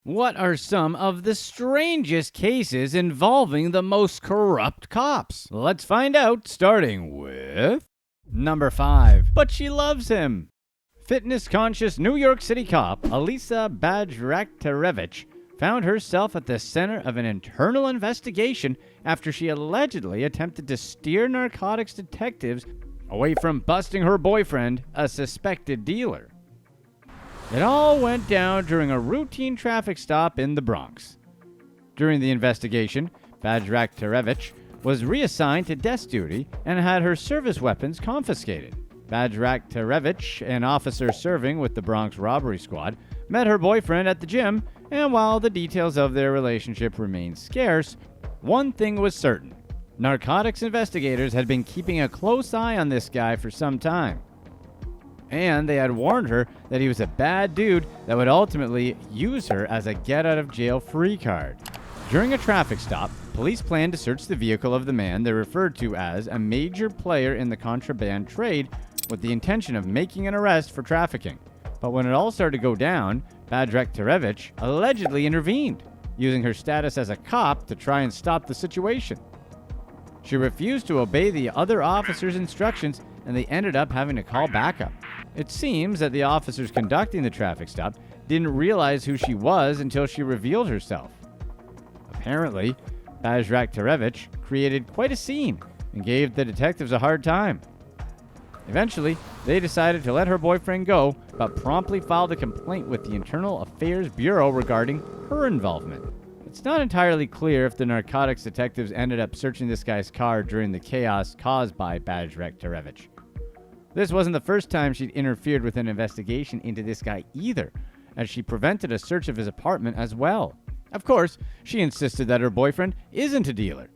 What are some of the strangest cases involving the most corrupt cops? Let's find out, starting with number 5. But she loves him. Fitness-conscious New York City cop Alisa Bajraktarevich found herself at the center of an internal investigation after she allegedly attempted to steer narcotics detectives away from busting her boyfriend, a suspected dealer. It all went down during a routine traffic stop in the Bronx. During the investigation, Bajraktarevich was reassigned to desk duty and had her service weapons confiscated. Bajraktarevich, an officer serving with the Bronx Robbery Squad, met her boyfriend at the gym, and while the details of their relationship remained scarce, one thing was certain. Narcotics investigators had been keeping a close eye on this guy for some time. And they had warned her that he was a bad dude that would ultimately use her as a get-out-of-jail-free card. During a traffic stop, police planned to search the vehicle of the man they referred to as a major player in the contraband trade with the intention of making an arrest for trafficking. But when it all started to go down, Bajraktarevich allegedly intervened, using her status as a cop to try and stop the situation. She refused to obey the other officers' instructions, and they ended up having to call backup. It seems that the officers conducting the traffic stop didn't realize who she was until she revealed herself. Apparently, Bajraktarevich created quite a scene and gave the detectives a hard time. Eventually, they decided to let her boyfriend go, but promptly filed a complaint with the Internal Affairs Bureau regarding her involvement. It's not entirely clear if the narcotics detectives ended up searching this guy's car during the chaos caused by Bajraktarevich. This wasn't the first time she'd interfered with an investigation into this guy either, as she prevented a search of his apartment as well. Of course, she insisted that her boyfriend isn't a dealer.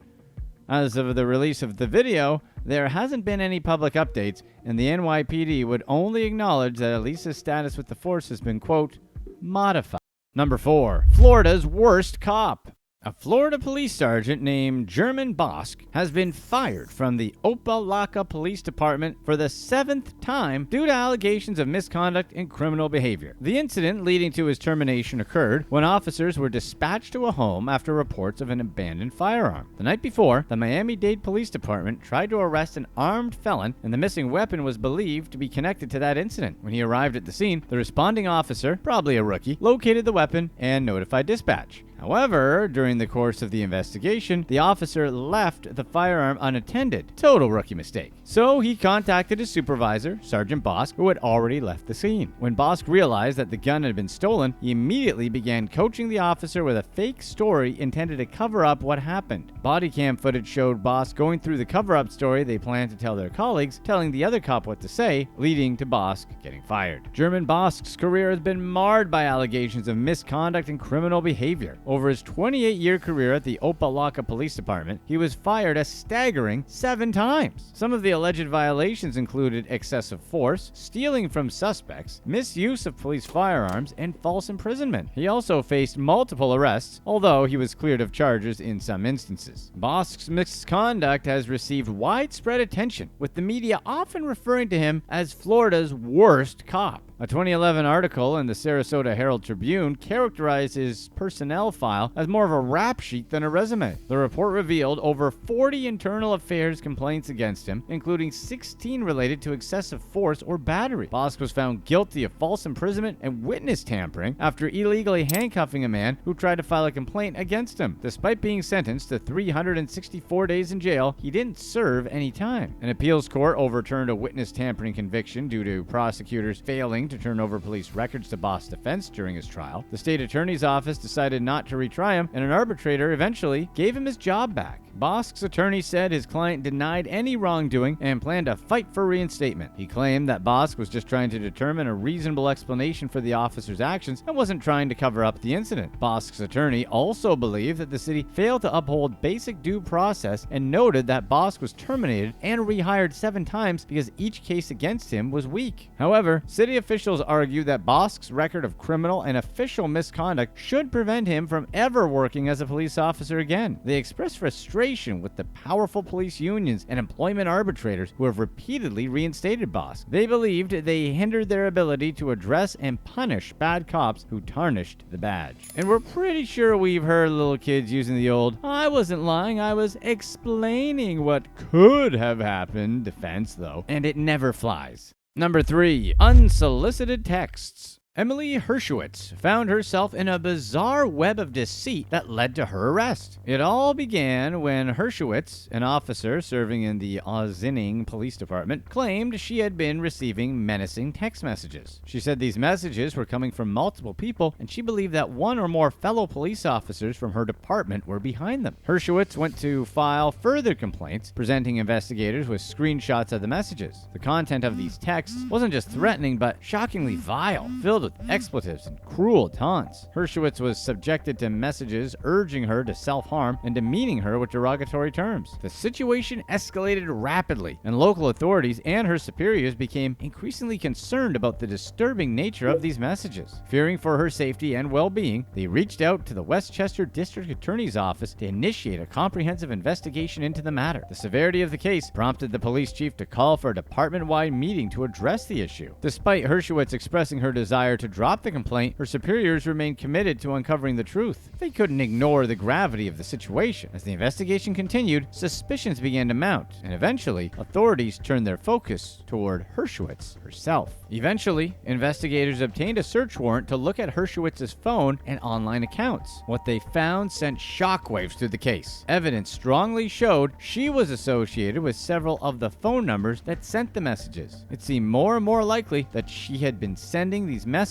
As of the release of the video, there hasn't been any public updates, and the NYPD would only acknowledge that Alisa's status with the force has been, quote, modified. Number 4. Florida's worst cop. A Florida police sergeant named German Bosk has been fired from the Opa-locka Police Department for the 7th time due to allegations of misconduct and criminal behavior. The incident leading to his termination occurred when officers were dispatched to a home after reports of an abandoned firearm. The night before, the Miami-Dade Police Department tried to arrest an armed felon, and the missing weapon was believed to be connected to that incident. When he arrived at the scene, the responding officer, probably a rookie, located the weapon and notified dispatch. However, during the course of the investigation, the officer left the firearm unattended. Total rookie mistake. So he contacted his supervisor, Sergeant Bosk, who had already left the scene. When Bosk realized that the gun had been stolen, he immediately began coaching the officer with a fake story intended to cover up what happened. Body cam footage showed Bosk going through the cover-up story they planned to tell their colleagues, telling the other cop what to say, leading to Bosk getting fired. German Bosk's career has been marred by allegations of misconduct and criminal behavior. Over his 28-year career at the Opa-locka Police Department, he was fired a staggering 7 times. Some of the alleged violations included excessive force, stealing from suspects, misuse of police firearms, and false imprisonment. He also faced multiple arrests, although he was cleared of charges in some instances. Bosk's misconduct has received widespread attention, with the media often referring to him as Florida's worst cop. A 2011 article in the Sarasota Herald Tribune characterized his personnel file as more of a rap sheet than a resume. The report revealed over 40 internal affairs complaints against him, including 16 related to excessive force or battery. Bosk was found guilty of false imprisonment and witness tampering after illegally handcuffing a man who tried to file a complaint against him. Despite being sentenced to 364 days in jail, he didn't serve any time. An appeals court overturned a witness tampering conviction due to prosecutors failing to turn over police records to Bosk's defense during his trial. The state attorney's office decided not to retry him, and an arbitrator eventually gave him his job back. Bosk's attorney said his client denied any wrongdoing and planned to fight for reinstatement. He claimed that Bosk was just trying to determine a reasonable explanation for the officer's actions and wasn't trying to cover up the incident. Bosk's attorney also believed that the city failed to uphold basic due process and noted that Bosk was terminated and rehired 7 times because each case against him was weak. However, city officials argue that Bosk's record of criminal and official misconduct should prevent him from ever working as a police officer again. They expressed frustration frustration with the powerful police unions and employment arbitrators who have repeatedly reinstated Bosk. They believed they hindered their ability to address and punish bad cops who tarnished the badge. And we're pretty sure we've heard little kids using the old, "I wasn't lying, I was explaining what could have happened" defense, though, and it never flies. Number 3. Unsolicited texts. Emily Hershowitz found herself in a bizarre web of deceit that led to her arrest. It all began when Hershowitz, an officer serving in the Ossining Police Department, claimed she had been receiving menacing text messages. She said these messages were coming from multiple people, and she believed that one or more fellow police officers from her department were behind them. Hershowitz went to file further complaints, presenting investigators with screenshots of the messages. The content of these texts wasn't just threatening, but shockingly vile, filled with expletives and cruel taunts. Hershowitz was subjected to messages urging her to self-harm and demeaning her with derogatory terms. The situation escalated rapidly, and local authorities and her superiors became increasingly concerned about the disturbing nature of these messages. Fearing for her safety and well-being, they reached out to the Westchester District Attorney's Office to initiate a comprehensive investigation into the matter. The severity of the case prompted the police chief to call for a department-wide meeting to address the issue. Despite Hershowitz expressing her desire to drop the complaint, her superiors remained committed to uncovering the truth. They couldn't ignore the gravity of the situation. As the investigation continued, suspicions began to mount, and eventually, authorities turned their focus toward Hershowitz herself. Eventually, investigators obtained a search warrant to look at Hershowitz's phone and online accounts. What they found sent shockwaves through the case. Evidence strongly showed she was associated with several of the phone numbers that sent the messages. It seemed more and more likely that she had been sending these messages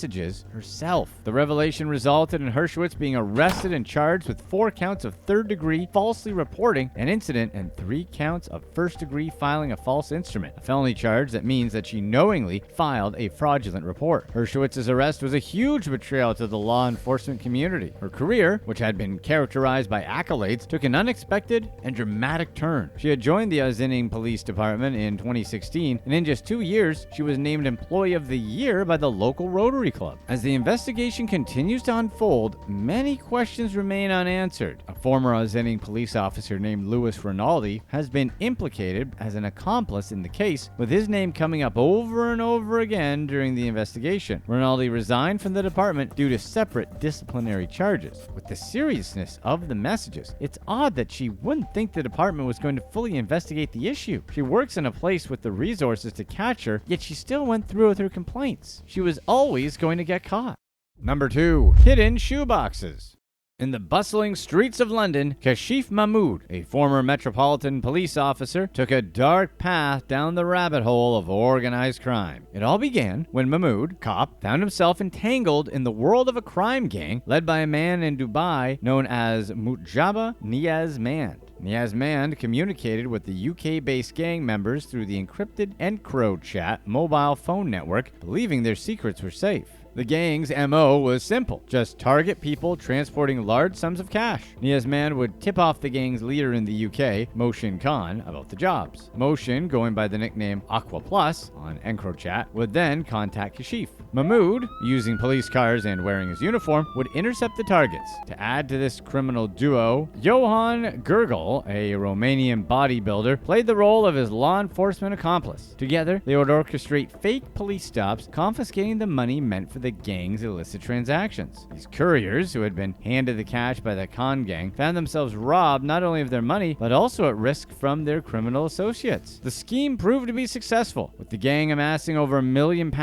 herself. The revelation resulted in Hershowitz being arrested and charged with 4 counts of third-degree falsely reporting an incident and 3 counts of first-degree filing a false instrument, a felony charge that means that she knowingly filed a fraudulent report. Hershowitz's arrest was a huge betrayal to the law enforcement community. Her career, which had been characterized by accolades, took an unexpected and dramatic turn. She had joined the Ossining Police Department in 2016, and in just 2 years, she was named Employee of the Year by the local Rotary Club. As the investigation continues to unfold, many questions remain unanswered. A former Ossining police officer named Louis Rinaldi has been implicated as an accomplice in the case, with his name coming up over and over again during the investigation. Rinaldi resigned from the department due to separate disciplinary charges. With the seriousness of the messages, it's odd that she wouldn't think the department was going to fully investigate the issue. She works in a place with the resources to catch her, yet she still went through with her complaints. She was always going to get caught. Number 2. Hidden shoeboxes. In the bustling streets of London, Kashif Mahmood, a former Metropolitan Police officer, took a dark path down the rabbit hole of organized crime. It all began when Mahmood, cop, found himself entangled in the world of a crime gang led by a man in Dubai known as Mujaba Niaz Mand. Niaz Mand communicated with the UK-based gang members through the encrypted EncroChat mobile phone network, believing their secrets were safe. The gang's MO was simple. Just target people transporting large sums of cash. Niaz Mand would tip off the gang's leader in the UK, Mohsin Khan, about the jobs. Mohsin, going by the nickname Aqua Plus on EncroChat, would then contact Kashif. Mahmood, using police cars and wearing his uniform, would intercept the targets. To add to this criminal duo, Johan Gergel, a Romanian bodybuilder, played the role of his law enforcement accomplice. Together, they would orchestrate fake police stops, confiscating the money meant for the gang's illicit transactions. These couriers, who had been handed the cash by the Khan gang, found themselves robbed not only of their money, but also at risk from their criminal associates. The scheme proved to be successful, with the gang amassing over £1 million,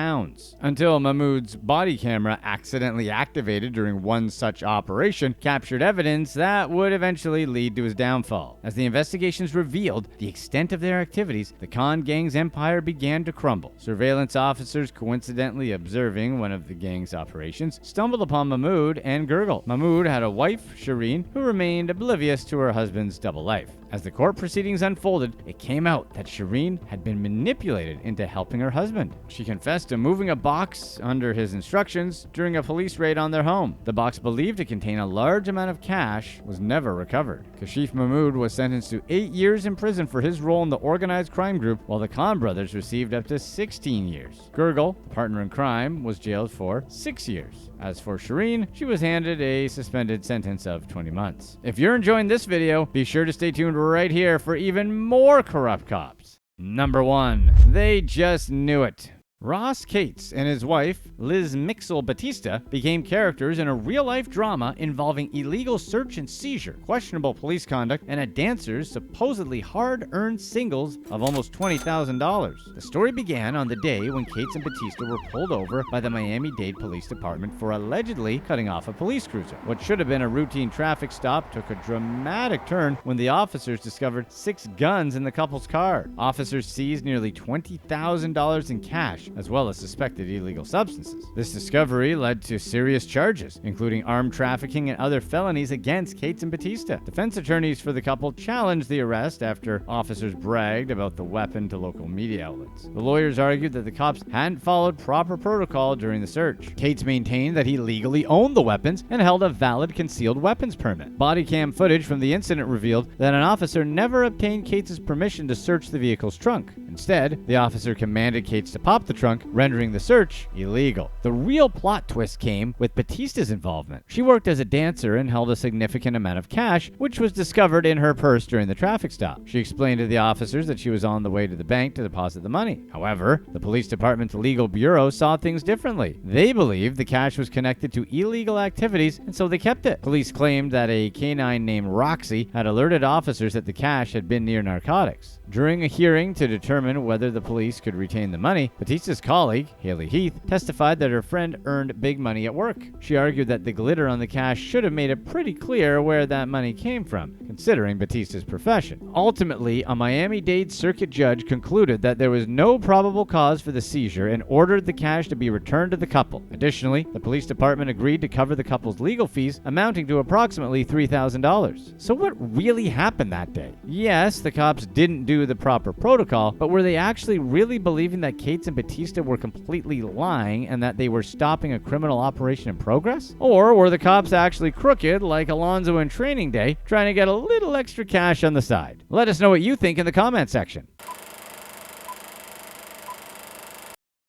until Mahmood's body camera, accidentally activated during one such operation, captured evidence that would eventually lead to his downfall. As the investigations revealed the extent of their activities, the Khan gang's empire began to crumble. Surveillance officers, coincidentally observing one of the gang's operations, stumbled upon Mahmood and Gergel. Mahmood had a wife, Shireen, who remained oblivious to her husband's double life. As the court proceedings unfolded, it came out that Shireen had been manipulated into helping her husband. She confessed to moving a box box under his instructions during a police raid on their home. The box, believed to contain a large amount of cash, was never recovered. Kashif Mahmood was sentenced to 8 years in prison for his role in the organized crime group, while the Khan brothers received up to 16 years. Gurgel, the partner in crime, was jailed for 6 years. As for Shireen, she was handed a suspended sentence of 20 months. If you're enjoying this video, be sure to stay tuned right here for even more corrupt cops. Number 1. They just knew it. Ross Cates and his wife, Liz Mixel Batista, became characters in a real-life drama involving illegal search and seizure, questionable police conduct, and a dancer's supposedly hard-earned singles of almost $20,000. The story began on the day when Cates and Batista were pulled over by the Miami-Dade Police Department for allegedly cutting off a police cruiser. What should have been a routine traffic stop took a dramatic turn when the officers discovered 6 guns in the couple's car. Officers seized nearly $20,000 in cash, as well as suspected illegal substances. This discovery led to serious charges, including armed trafficking and other felonies against Cates and Batista. Defense attorneys for the couple challenged the arrest after officers bragged about the weapon to local media outlets. The lawyers argued that the cops hadn't followed proper protocol during the search. Cates maintained that he legally owned the weapons and held a valid concealed weapons permit. Body cam footage from the incident revealed that an officer never obtained Cates' permission to search the vehicle's trunk. Instead, the officer commanded Cates to pop the trunk, rendering the search illegal. The real plot twist came with Batista's involvement. She worked as a dancer and held a significant amount of cash, which was discovered in her purse during the traffic stop. She explained to the officers that she was on the way to the bank to deposit the money. However, the police department's legal bureau saw things differently. They believed the cash was connected to illegal activities, and so they kept it. Police claimed that a canine named Roxy had alerted officers that the cash had been near narcotics. During a hearing to determine whether the police could retain the money, Batista's colleague, Haley Heath, testified that her friend earned big money at work. She argued that the glitter on the cash should have made it pretty clear where that money came from, considering Batista's profession. Ultimately, a Miami-Dade circuit judge concluded that there was no probable cause for the seizure and ordered the cash to be returned to the couple. Additionally, the police department agreed to cover the couple's legal fees, amounting to approximately $3,000. So what really happened that day? Yes, the cops didn't do the proper protocol, but were they actually really believing that Cates and Batista were completely lying and that they were stopping a criminal operation in progress? Or were the cops actually crooked like Alonzo in Training Day, trying to get a little extra cash on the side? Let us know what you think in the comment section.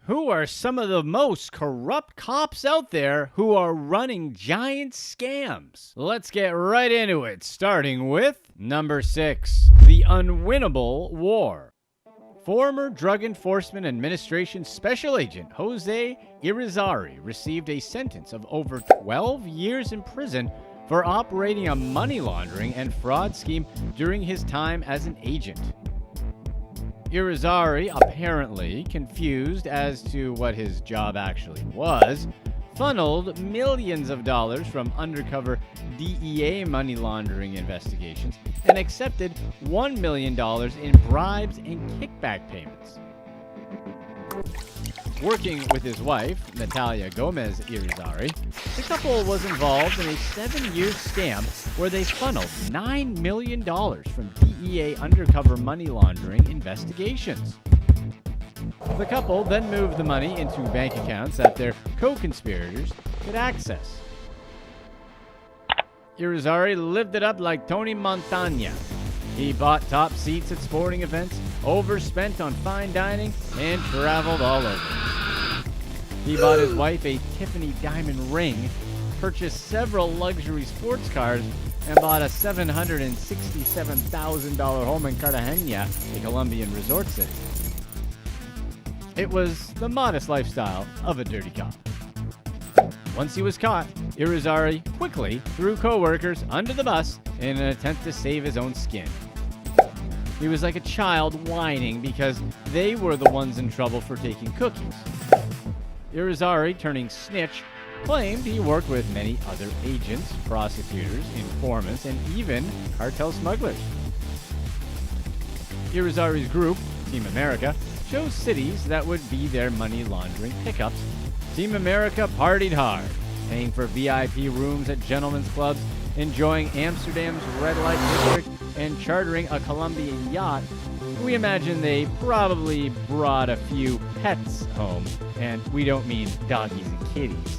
Who are some of the most corrupt cops out there who are running giant scams? Let's get right into it, starting with number 6, the unwinnable war. Former Drug Enforcement Administration Special Agent Jose Irizarry received a sentence of over 12 years in prison for operating a money laundering and fraud scheme during his time as an agent. Irizarry, apparently confused as to what his job actually was, funneled millions of dollars from undercover DEA money laundering investigations and accepted $1 million in bribes and kickback payments. Working with his wife, Natalia Gomez Irizarry, the couple was involved in a 7-year scam where they funneled $9 million from DEA undercover money laundering investigations. The couple then moved the money into bank accounts that their co-conspirators could access. Irizarry lived it up like Tony Montana. He bought top seats at sporting events, overspent on fine dining, and traveled all over. He bought his wife a Tiffany diamond ring, purchased several luxury sports cars, and bought a $767,000 home in Cartagena, a Colombian resort city. It was the modest lifestyle of a dirty cop. Once he was caught, Irizarry quickly threw co-workers under the bus in an attempt to save his own skin. He was like a child whining because they were the ones in trouble for taking cookies. Irizarry, turning snitch, claimed he worked with many other agents, prosecutors, informants, and even cartel smugglers. Irizarry's group, Team America, chose cities that would be their money laundering pickups. Team America partied hard, paying for VIP rooms at gentlemen's clubs, enjoying Amsterdam's red light district, and chartering a Colombian yacht we imagine they probably brought a few pets home, and we don't mean doggies and kitties.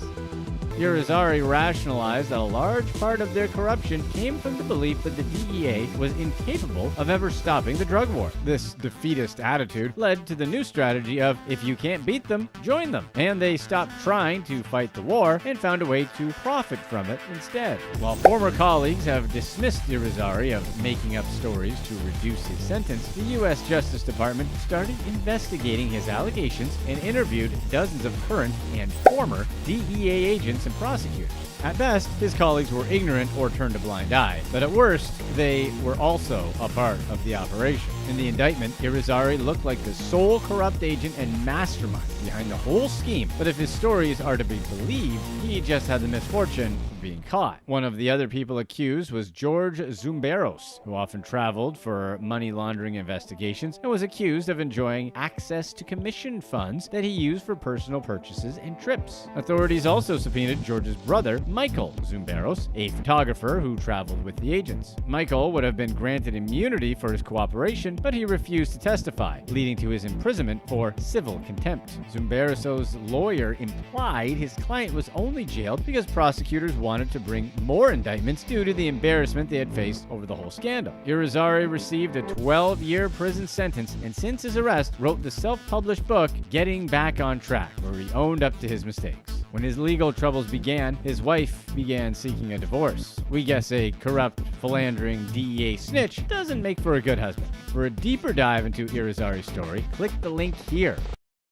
Irizarry rationalized that a large part of their corruption came from the belief that the DEA was incapable of ever stopping the drug war. This defeatist attitude led to the new strategy of, if you can't beat them, join them. And they stopped trying to fight the war and found a way to profit from it instead. While former colleagues have dismissed Irizarry of making up stories to reduce his sentence, the U.S. Justice Department started investigating his allegations and interviewed dozens of current and former DEA agents and prosecutors. At best, his colleagues were ignorant or turned a blind eye, but at worst, they were also a part of the operation. In the indictment, Irizarry looked like the sole corrupt agent and mastermind behind the whole scheme, but if his stories are to be believed, he just had the misfortune of being caught. One of the other people accused was George Zumberos, who often traveled for money laundering investigations and was accused of enjoying access to commission funds that he used for personal purchases and trips. Authorities also subpoenaed George's brother, Michael Zumberos, a photographer who traveled with the agents. Michael would have been granted immunity for his cooperation, but he refused to testify, leading to his imprisonment for civil contempt. Zumberos' lawyer implied his client was only jailed because prosecutors wanted to bring more indictments due to the embarrassment they had faced over the whole scandal. Irizarry received a 12-year prison sentence, and since his arrest, wrote the self-published book, Getting Back on Track, where he owned up to his mistakes. When his legal troubles began, his wife began seeking a divorce. We guess a corrupt, philandering DEA snitch doesn't make for a good husband. For a deeper dive into Irizarry's story, click the link here.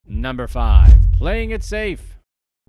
Number 5. Playing it safe.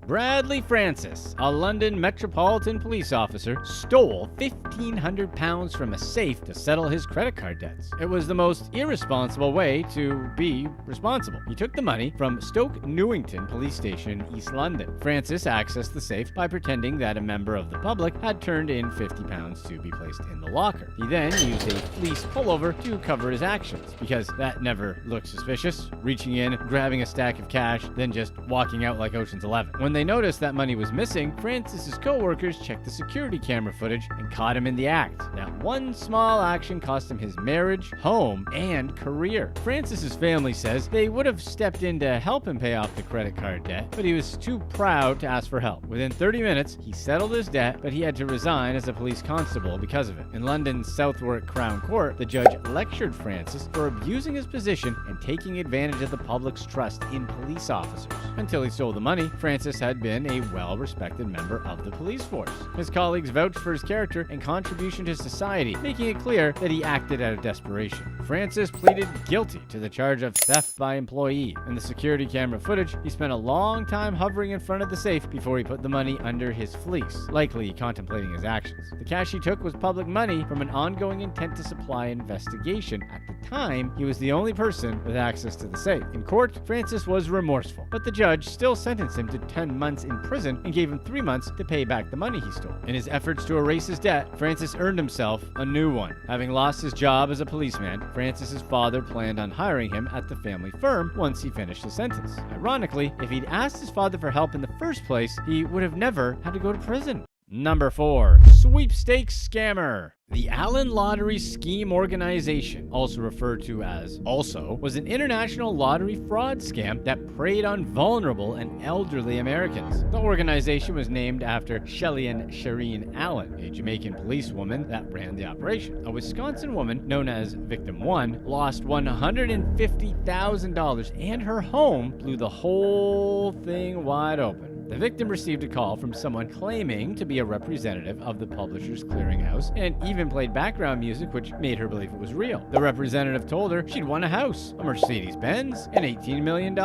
Bradley Francis, a London Metropolitan Police officer, stole £1,500 from a safe to settle his credit card debts. It was the most irresponsible way to be responsible. He took the money from Stoke Newington Police Station in East London. Francis accessed the safe by pretending that a member of the public had turned in £50 to be placed in the locker. He then used a fleece pullover to cover his actions, because that never looked suspicious, reaching in, grabbing a stack of cash, then just walking out like Ocean's 11. When they noticed that money was missing, Francis's co-workers checked the security camera footage and caught him in the act. That one small action cost him his marriage, home, and career. Francis's family says they would have stepped in to help him pay off the credit card debt, but he was too proud to ask for help. Within 30 minutes, he settled his debt, but he had to resign as a police constable because of it. In London's Southwark Crown Court, the judge lectured Francis for abusing his position and taking advantage of the public's trust in police officers. Until he stole the money, Francis had been a well-respected member of the police force. His colleagues vouched for his character and contribution to society, making it clear that he acted out of desperation. Francis pleaded guilty to the charge of theft by employee. In the security camera footage, he spent a long time hovering in front of the safe before he put the money under his fleece, likely contemplating his actions. The cash he took was public money from an ongoing intent to supply investigation. At the time, he was the only person with access to the safe. In court, Francis was remorseful, but the judge still sentenced him to 10 months in prison and gave him 3 months to pay back the money he stole. In his efforts to erase his debt, Francis earned himself a new one. Having lost his job as a policeman, Francis's father planned on hiring him at the family firm once he finished his sentence. Ironically, if he'd asked his father for help in the first place, he would have never had to go to prison. Number 4. Sweepstakes Scammer. The Allen Lottery Scheme Organization, also referred to as ALSO, was an international lottery fraud scam that preyed on vulnerable and elderly Americans. The organization was named after Shellian Shireen Allen, a Jamaican policewoman that ran the operation. A Wisconsin woman known as Victim 1 lost $150,000 and her home blew the whole thing wide open. The victim received a call from someone claiming to be a representative of the Publishers Clearinghouse and even played background music which made her believe it was real. The representative told her she'd won a house, a Mercedes-Benz, and $18 million.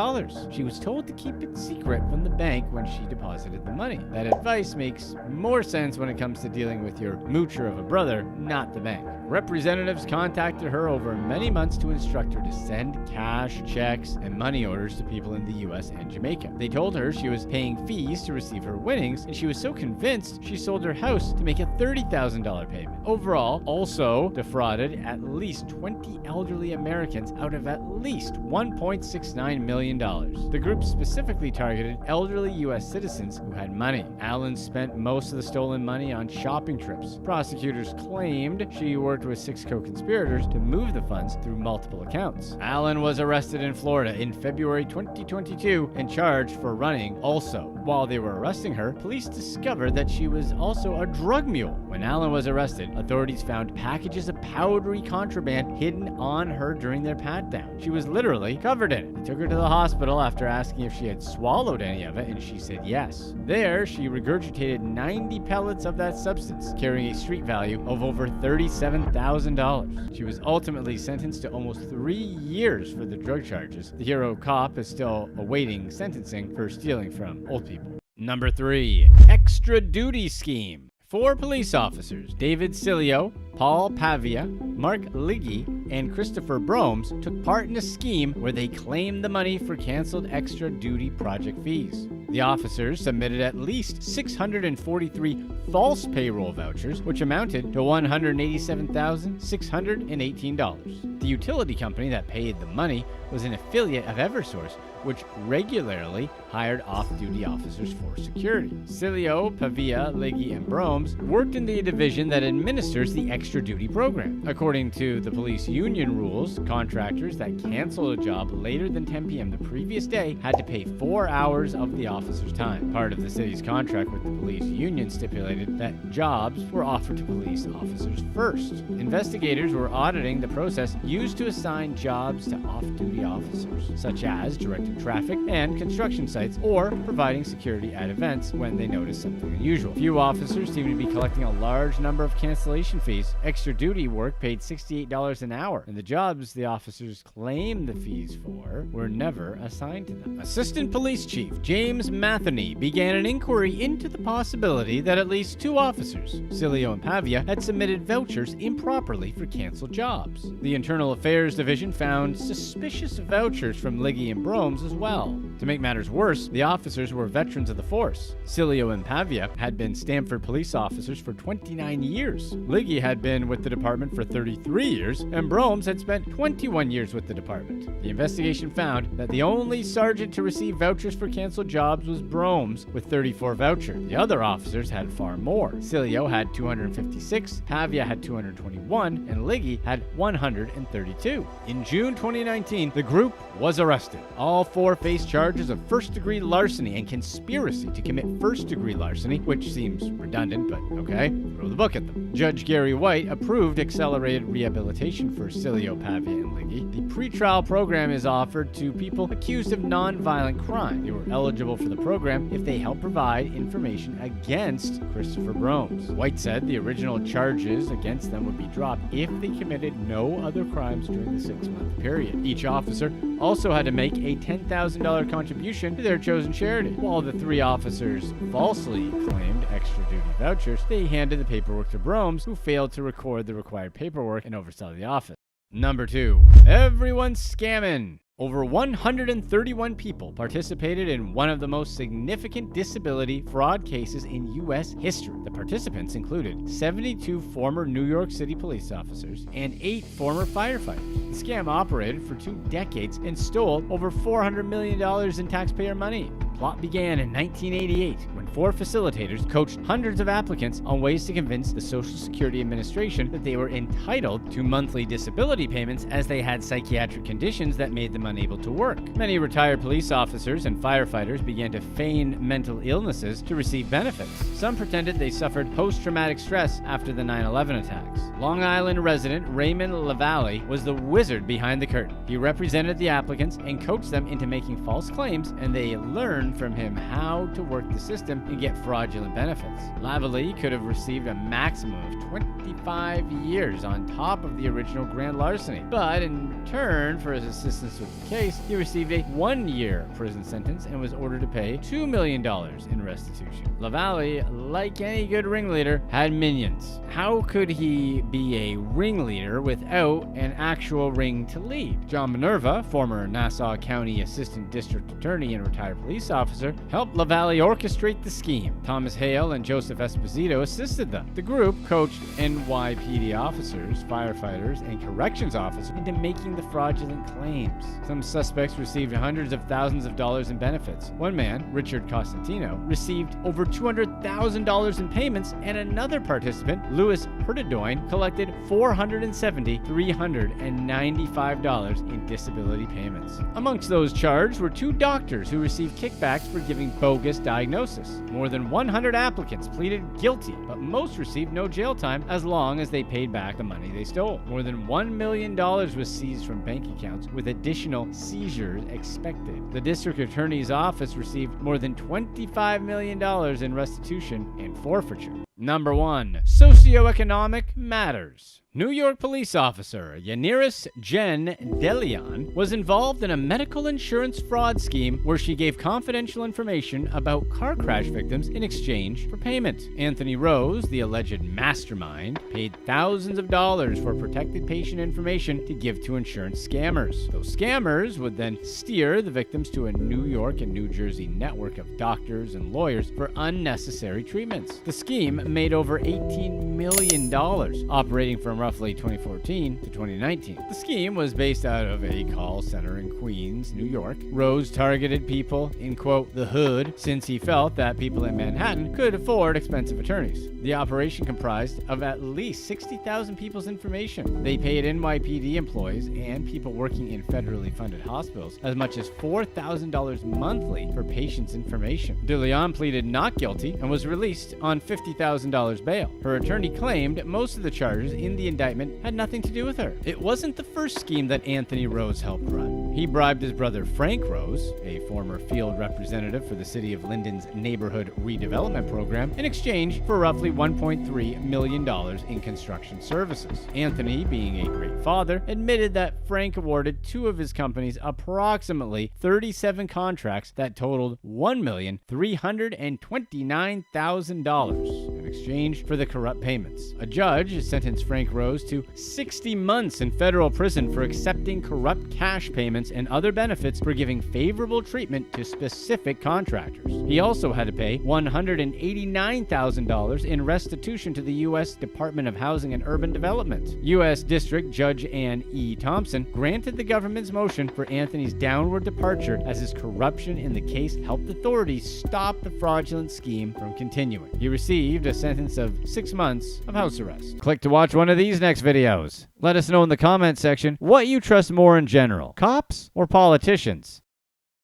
She was told to keep it secret from the bank when she deposited the money. That advice makes more sense when it comes to dealing with your moocher of a brother, not the bank. Representatives contacted her over many months to instruct her to send cash, checks, and money orders to people in the US and Jamaica. They told her she was paying fees fees to receive her winnings, and she was so convinced she sold her house to make a $30,000 payment. Overall, also defrauded at least 20 elderly Americans out of at least $1.69 million. The group specifically targeted elderly U.S. citizens who had money. Allen spent most of the stolen money on shopping trips. Prosecutors claimed she worked with 6 co-conspirators to move the funds through multiple accounts. Allen was arrested in Florida in February 2022 and charged for running also. While they were arresting her, police discovered that she was also a drug mule. When Allen was arrested, authorities found packages of powdery contraband hidden on her during their pat-down. She was literally covered in it. They took her to the hospital after asking if she had swallowed any of it, and she said yes. There, she regurgitated 90 pellets of that substance, carrying a street value of over $37,000. She was ultimately sentenced to almost 3 years for the drug charges. The hero cop is still awaiting sentencing for stealing from old people. Number 3. Extra duty scheme. 4 police officers, David Cilio, Paul Pavia, Mark Liggy, and Christopher Bromes, took part in a scheme where they claimed the money for canceled extra duty project fees. The officers submitted at least 643 false payroll vouchers, which amounted to $187,618. The utility company that paid the money was an affiliate of Eversource, which regularly hired off-duty officers for security. Cilio, Pavia, Liggy, and Bromes worked in the division that administers the extra duty program. According to the police union rules, contractors that canceled a job later than 10 p.m. the previous day had to pay 4 hours of the officer's time. Part of the city's contract with the police union stipulated that jobs were offered to police officers first. Investigators were auditing the process used to assign jobs to off-duty officers, such as directing traffic and construction sites or providing security at events when they noticed something unusual. Few officers seemed to be collecting a large number of cancellation fees. Extra duty work paid $68 an hour, and the jobs the officers claimed the fees for were never assigned to them. Assistant Police Chief James Matheny began an inquiry into the possibility that at least 2 officers, Cilio and Pavia, had submitted vouchers improperly for canceled jobs. The Internal Affairs Division found suspicious vouchers from Liggy and Bromes as well. To make matters worse, the officers were veterans of the force. Cilio and Pavia had been Stamford police officers for 29 years. Liggy had been with the department for 33 years, and Bromes had spent 21 years with the department. The investigation found that the only sergeant to receive vouchers for canceled jobs was Bromes, with 34 vouchers. The other officers had far more. Cilio had 256, Pavia had 221, and Liggy had 132. In June 2019, the group was arrested. All 4 faced charges of first-degree larceny and conspiracy to commit first-degree larceny, which seems redundant, but okay, throw the book at them. Judge Gary White approved accelerated rehabilitation for Cilio, Pavia, and Liggy. The pretrial program is offered to people accused of non-violent crime. They were eligible for the program if they helped provide information against Christopher Bromes. White said the original charges against them would be dropped if they committed no other crimes during the 6-month period. Each officer also had to make a $10,000 contribution to their chosen charity. While the 3 officers falsely claimed extra duty vouchers, they handed the paperwork to Bromes, who failed to record the required paperwork and oversaw the office. Number 2. Everyone's scamming. Over 131 people participated in one of the most significant disability fraud cases in U.S. history. The participants included 72 former New York City police officers and 8 former firefighters. The scam operated for 2 decades and stole over $400 million in taxpayer money. The plot began in 1988 when 4 facilitators coached hundreds of applicants on ways to convince the Social Security Administration that they were entitled to monthly disability payments as they had psychiatric conditions that made them unable to work. Many retired police officers and firefighters began to feign mental illnesses to receive benefits. Some pretended they suffered post-traumatic stress after the 9/11 attacks. Long Island resident Raymond LaValle was the wizard behind the curtain. He represented the applicants and coached them into making false claims, and they learned from him how to work the system and get fraudulent benefits. Lavallee could have received a maximum of 25 years on top of the original grand larceny, but in return for his assistance with the case, he received a 1-year prison sentence and was ordered to pay $2 million in restitution. Lavallee, like any good ringleader, had minions. How could he be a ringleader without an actual ring to lead? John Minerva, former Nassau County Assistant District Attorney and retired police officer, helped Lavallee orchestrate the scheme. Thomas Hale and Joseph Esposito assisted them. The group coached NYPD officers, firefighters, and corrections officers into making the fraudulent claims. Some suspects received hundreds of thousands of dollars in benefits. One man, Richard Costantino, received over $200,000 in payments, and another participant, Louis Pertidoin, collected $395 in disability payments. Amongst those charged were 2 doctors who received kickbacks for giving bogus diagnosis. More than 100 applicants pleaded guilty, but most received no jail time as long as they paid back the money they stole. More than $1 million was seized from bank accounts, with additional seizures expected. The district attorney's office received more than $25 million in restitution and forfeiture. Number 1. Socioeconomic matters. New York police officer Yaniris Jen DeLeon was involved in a medical insurance fraud scheme where she gave confidential information about car crash victims in exchange for payment. Anthony Rose, the alleged mastermind, paid thousands of dollars for protected patient information to give to insurance scammers. Those scammers would then steer the victims to a New York and New Jersey network of doctors and lawyers for unnecessary treatments. The scheme made over $18 million, operating from roughly 2014 to 2019. The scheme was based out of a call center in Queens, New York. Rose targeted people in, quote, the hood, since he felt that people in Manhattan could afford expensive attorneys. The operation comprised of at least 60,000 people's information. They paid NYPD employees and people working in federally funded hospitals as much as $4,000 monthly for patients' information. DeLeon pleaded not guilty and was released on $50,000 bail. Her attorney claimed most of the charges in the indictment had nothing to do with her. It wasn't the first scheme that Anthony Rose helped run. He bribed his brother Frank Rose, a former field representative for the city of Linden's neighborhood redevelopment program, in exchange for roughly $1.3 million in construction services. Anthony, being a great father, admitted that Frank awarded 2 of his companies approximately 37 contracts that totaled $1,329,000 in exchange for the corrupt payments. A judge sentenced Frank Rose to 60 months in federal prison for accepting corrupt cash payments and other benefits for giving favorable treatment to specific contractors. He also had to pay $189,000 in restitution to the U.S. Department of Housing and Urban Development. U.S. District Judge Ann E. Thompson granted the government's motion for Anthony's downward departure as his corruption in the case helped authorities stop the fraudulent scheme from continuing. He received a sentence of 6 months of house arrest. Click to watch one of these next videos. Let us know in the comment section what you trust more in general, cops or politicians.